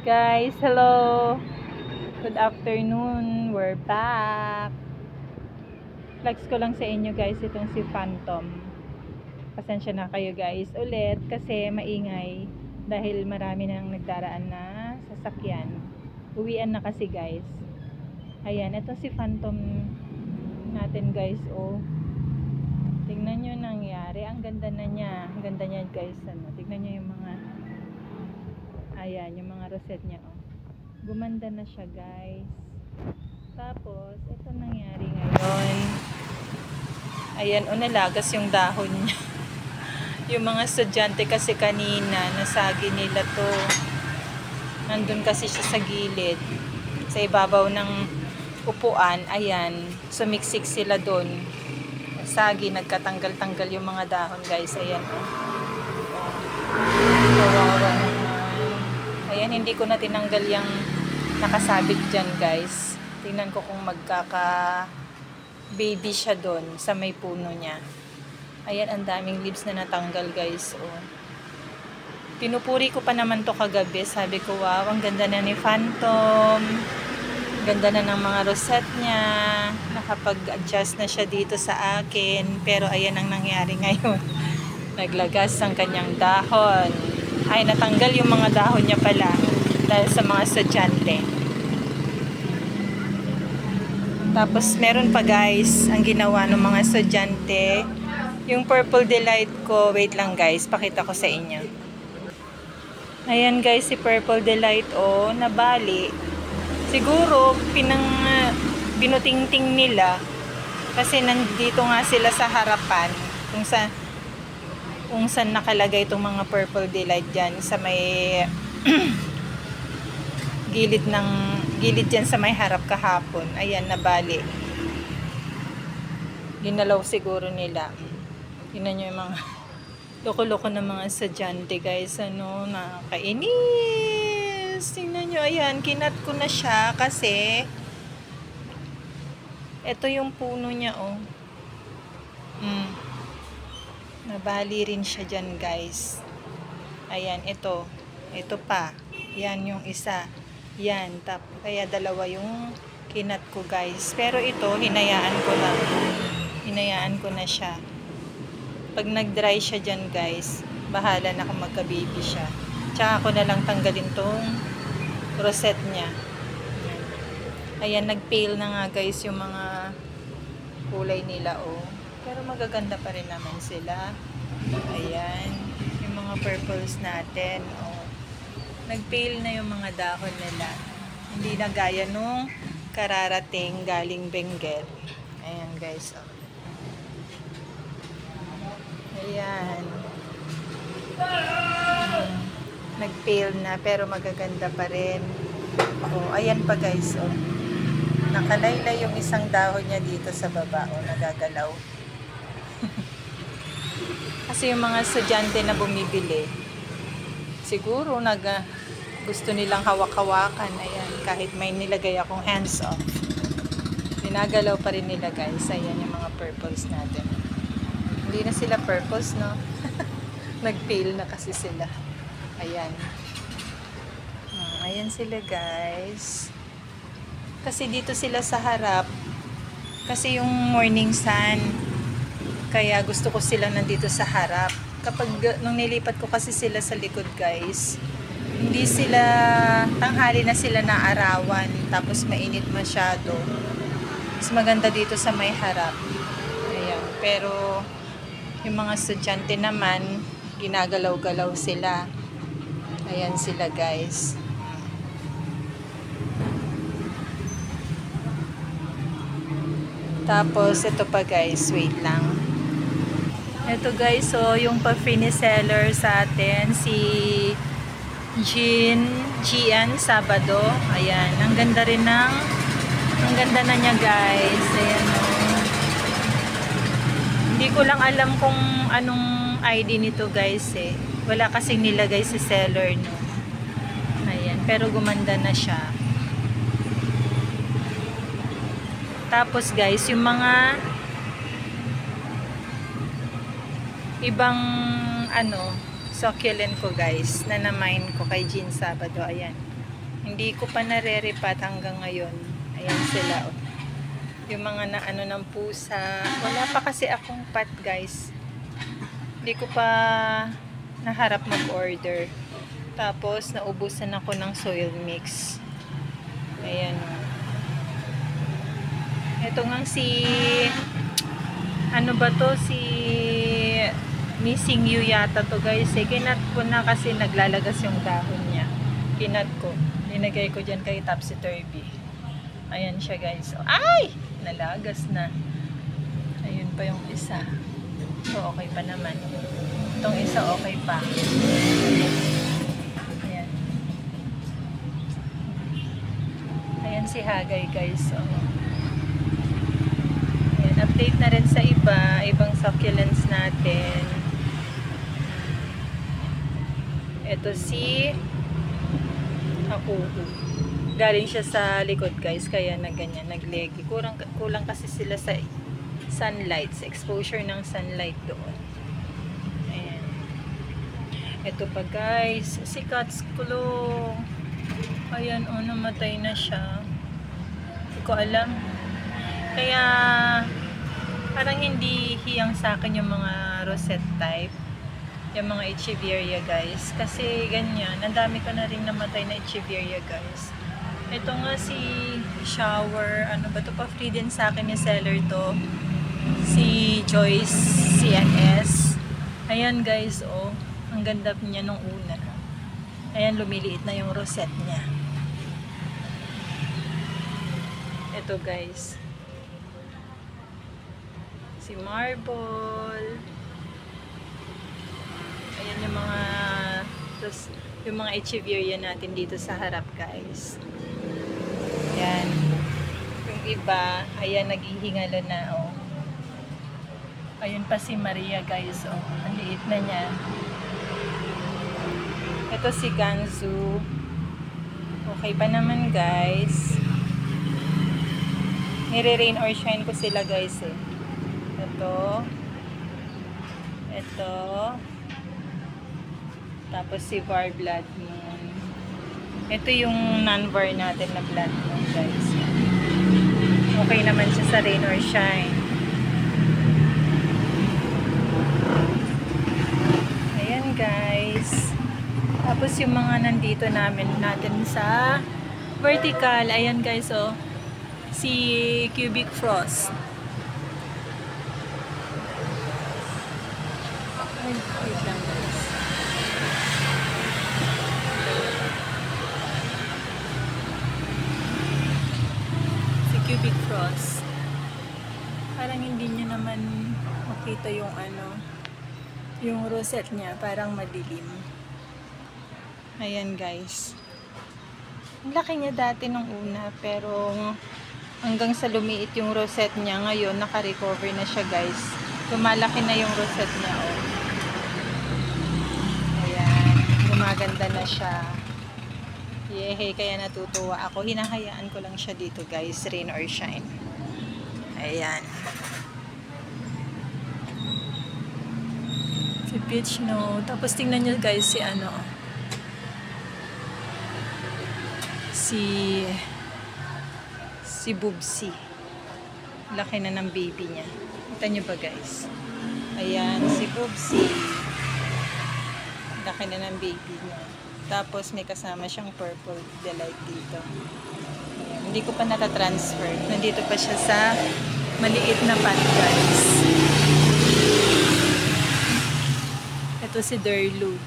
Guys, hello! Good afternoon! We're back! Flex ko lang sa inyo guys itong si Phantom. Pasensya na kayo guys ulit kasi maingay dahil marami nang nagdaraan na sasakyan. Uwian na kasi guys. Ayan, ito si Phantom natin guys. Oh, tingnan nyo nangyari. Ang ganda na niya. Ang ganda niya guys. Tingnan nyo yung mga ayan, yung mga rosette niya. Oh, gumanda na siya guys. Tapos ito nangyari ngayon, ayan, o nalagas yung dahon niya. Yung mga estudyante kasi kanina nasagi nila to, nandun kasi siya sa gilid sa ibabaw ng upuan. Ayan, sumiksik sila dun, sagi, nagkatanggal-tanggal yung mga dahon guys. Ayan, kawawa naman. Ayan, hindi ko na tinanggal yung nakasabit dyan guys. Tingnan ko kung magkaka baby siya doon sa may puno niya. Ayan, ang daming leaves na natanggal guys. Oh, pinupuri ko pa naman to kagabi. Sabi ko, wow, ang ganda na ni Phantom, ganda na ng mga rosette niya, nakapag-adjust na siya dito sa akin. Pero ayan ang nangyari ngayon. Naglagas ang kanyang dahon. Ay, natanggal yung mga dahon niya pala dahil sa mga estudyante. Tapos meron pa guys ang ginawa ng mga estudyante, yung Purple Delight ko. Wait lang guys, pakita ko sa inyo. Ayan guys, si Purple Delight, oh, nabali. Siguro binutingting nila kasi nandito nga sila sa harapan kung saan nakalagay itong mga Purple Delight dyan sa may gilid dyan sa may harap kahapon. Ayan, nabali. Ginalaw siguro nila. Tingnan nyo yung mga loko-loko ng mga estudyante guys. Ano, nakakainis. Tingnan nyo, ayan, kinat ko na siya kasi ito yung puno niya, oh. Nabali rin siya dyan guys. Ayan, ito pa. Yan yung isa. Yan, kaya dalawa yung kinat ko guys. Pero ito, hinayaan ko na siya. Pag nag-dry siya dyan guys, bahala na kung magka-baby siya. Tsaka ako na lang tanggalin tong rosette niya. Ayan, nag-pale na nga guys yung mga kulay nila, oh. Pero magaganda pa rin naman sila. Ayan, yung mga purples natin, oh. Nag-pale na yung mga dahon nila. Hindi na gaya nung kararating galing Benguet. Ayan guys, oh. Ayan. Nag-pale na pero magaganda pa rin. Oh, ayan pa guys, oh. Nakalaylay yung isang dahon niya dito sa baba, oh, nagagalaw. Kasi yung mga estudyante na bumibili, siguro gusto nilang hawak-hawakan. Ayan, kahit may nilagay akong hands off, dinagalaw pa rin nila guys. Ayan yung mga purples natin. Hindi na sila purples, no? Nag-pale na kasi sila. Ayan. Ayan sila guys. Kasi dito sila sa harap. Kasi yung morning sun, kaya gusto ko sila nandito sa harap. Nung nilipat ko kasi sila sa likod guys, hindi sila, tanghali na sila naarawan, tapos mainit masyado. Mas maganda dito sa may harap. Ayan. Pero yung mga estudyante naman, ginagalaw-galaw sila. Ayan sila guys. Tapos ito pa guys, wait lang. Ito guys, so yung pa-finish seller sa atin, si Gian Sabado. Ayan, ang ganda na niya guys. Ayan, oh. Hindi ko lang alam kung anong ID nito guys eh. Wala kasing nilagay si seller, no. Ayan, pero gumanda na siya. Tapos guys, yung mga ibang succulent ko guys, na na-mine ko kay Jean Sabado. Ayan. Hindi ko pa nare-repat hanggang ngayon. Ayan sila, oh. Yung mga na ano ng pusa. Wala pa kasi akong pot, guys. Hindi ko pa naharap mag-order. Tapos, naubusan ako ng soil mix. Ayan, oh. Ito nga si ano ba to? Si Missing You yata to, guys. Kinat ko na kasi naglalagas yung dahon niya. Kinat ko. Linagay ko dyan kay Topsy-Turvy. Ayan siya, guys. Ay! Nalagas na. Ayun pa yung isa. So, okay pa naman. Itong isa, okay pa. Ayan. Ayan si Hagay, guys. So, ayan, update na rin sa ibang succulents natin. Ito si Akuhu. Galing siya sa likod, guys, kaya na ganyan, naglegi. Kulang kasi sila sa sunlight, sa exposure ng sunlight doon. Ayan. Ito pa, guys, si Cat's Claw. Ayan, oh, namatay na siya. Hindi ko alam. Kaya parang hindi hiyang sa akin yung mga rosette type, yung mga Echeveria, guys, kasi ganyan, ang dami ko na rin namatay na Echeveria, guys. Ito nga si Shower, ano ba to, pa free din sa akin ni seller to, si Joyce CNS. Ayan, guys, oh, ang ganda niya nung una. Ayan, lumiliit na yung rosette niya. Ito, guys, si Marble. Ayan yung mga Echeveria natin dito sa harap, guys. Ayan. Yung iba, ayan, naghihingalo na, oh. Ayun pa si Maria, guys, oh. Ang liit na niya. Ito si Ganzu. Okay pa naman, guys. Nire-rain or shine ko sila, guys, eh. Ito. Ito. Tapos si Var Blood Moon. Ito yung non-var natin na Blood Moon, guys. Okay naman siya sa rain or shine. Ayan, guys. Tapos yung mga nandito natin sa vertical. Ayan, guys, oh. Si Cubic Frost. Ay, wait lang, guys. Cubic Frost. Parang hindi niya naman makita yung ano, yung rosette niya, parang madilim. Ayan, guys. Ang laki niya dati nung una, pero hanggang sa lumiit yung rosette niya, ngayon naka-recover na siya, guys. Lumalaki na yung rosette niya, oh. Ayan, gumaganda na siya. Yehey, kaya natutuwa ako. Hinahayaan ko lang siya dito, guys, rain or shine. Ayan. Si Peach, no. Tapos tingnan nyo, guys, si ano. Si Bubsy. Laki na ng baby niya. Kita nyo ba, guys? Ayan, si Bubsy. Laki na ng baby niya. Tapos may kasama siyang purple delight dito. Ayan. Hindi ko pa natatransfer. Nandito pa siya sa maliit na pot, guys. Ito si Durlu.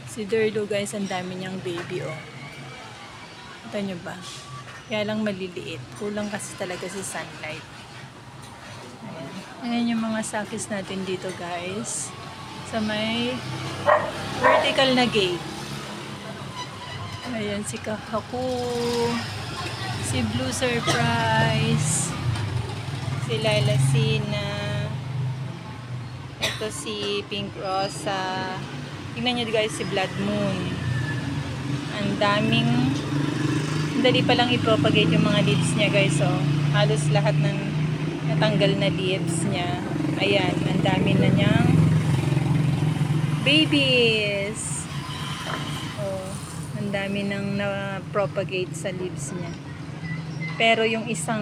Si Durlu, guys, ang dami niyang baby, oh. Kita nyo ba? Kaya lang maliliit. Kulang kasi talaga si sunlight. Ayan. Ayan yung mga sakis natin dito, guys. Sa may vertical na gate. Ayan si Kahaku, si Blue Surprise, si Laila Sina, ito si Pink Rosa. Tingnan nyo, guys, si Blood Moon. Ang dali pa lang i-propagate yung mga leaves niya, guys, oh. Halos lahat ng natanggal na leaves niya. Ayan, ang dami na niyang babies. Oh, ang Ang dami nang na-propagate sa leaves niya. Pero yung isang,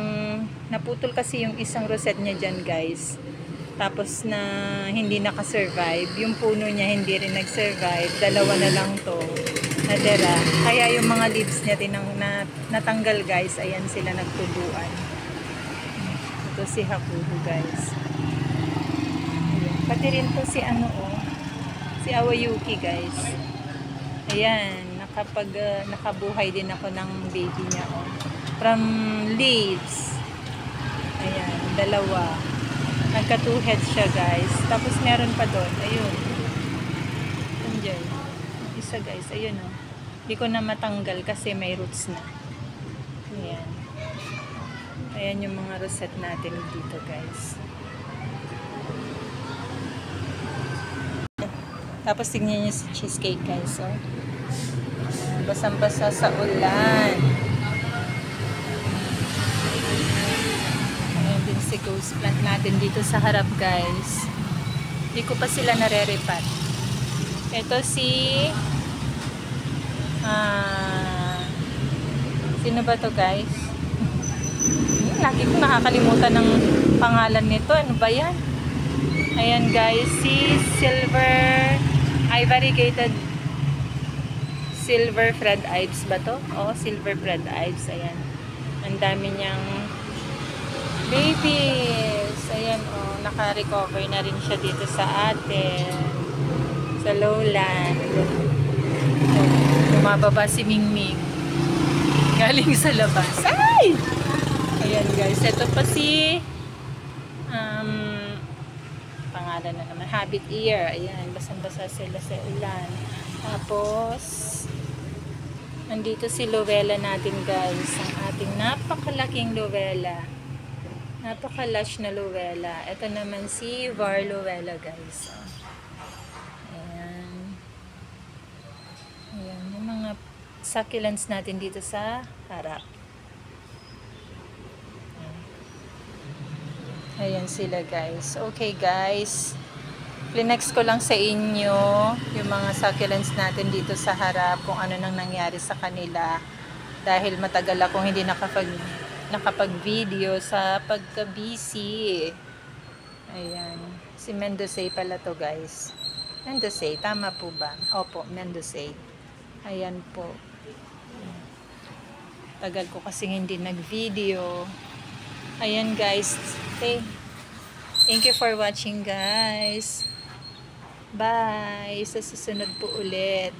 naputol kasi yung isang rosette niya dyan guys. Tapos na hindi nakasurvive. Yung puno niya hindi rin nag-survive. Dalawa na lang to natira. Kaya yung mga leaves niya natanggal guys. Ayan sila nagtubuan. Ito si Hakuho guys. Ayan. Pati rin to si si Awayuki guys. Ayan. Nakabuhay din ako ng baby niya from leaves. Ayan. Dalawa. Nagka 2 heads siya guys. Tapos meron pa doon. Ayun. Andiyan. Isa guys. Ayun Hindi ko na matanggal kasi may roots na. Ayan. Ayan yung mga rosette natin dito guys. Tapos tignan niyo si cheesecake guys. Basang-basa sa ulan. Si ghost plant natin dito sa harap guys. Hindi ko pa sila nare-repat. Ito si sino ba to guys? Lagi ko nakakalimutan ng pangalan nito. Ano ba yan? Ayan guys, si variegated silver Fred Ives ba to? Silver Fred Ives. Ayan. Ang dami niyang babies. Ayan naka-recover na rin siya dito sa atin. Sa lowland. Bumababa si Mingming. Galing sa labas. Ay! Ayan guys. Ito pa si pangalan na naman. Habit ear. Ayan. Basang-basa sila sa ulan. Tapos nandito si Luella natin guys. Ang ating napakalaking Luella. Napaka-lush na Luella. Ito naman si Var Luella guys. Ayan. Ayan. Yung mga succulents natin dito sa harap. Ayan sila guys. Okay guys. Plinex ko lang sa inyo yung mga succulents natin dito sa harap. Kung ano nang nangyari sa kanila. Dahil matagal akong hindi nakapag-video sa pagka-busy. Ayan. Si Mendocay pala to guys. Mendocay, tama po ba? Opo, Mendocay. Ayan po. Tagal ko kasi hindi nag-video. Ayan guys. Okay. Thank you for watching guys. Bye. Sa susunod po ulit.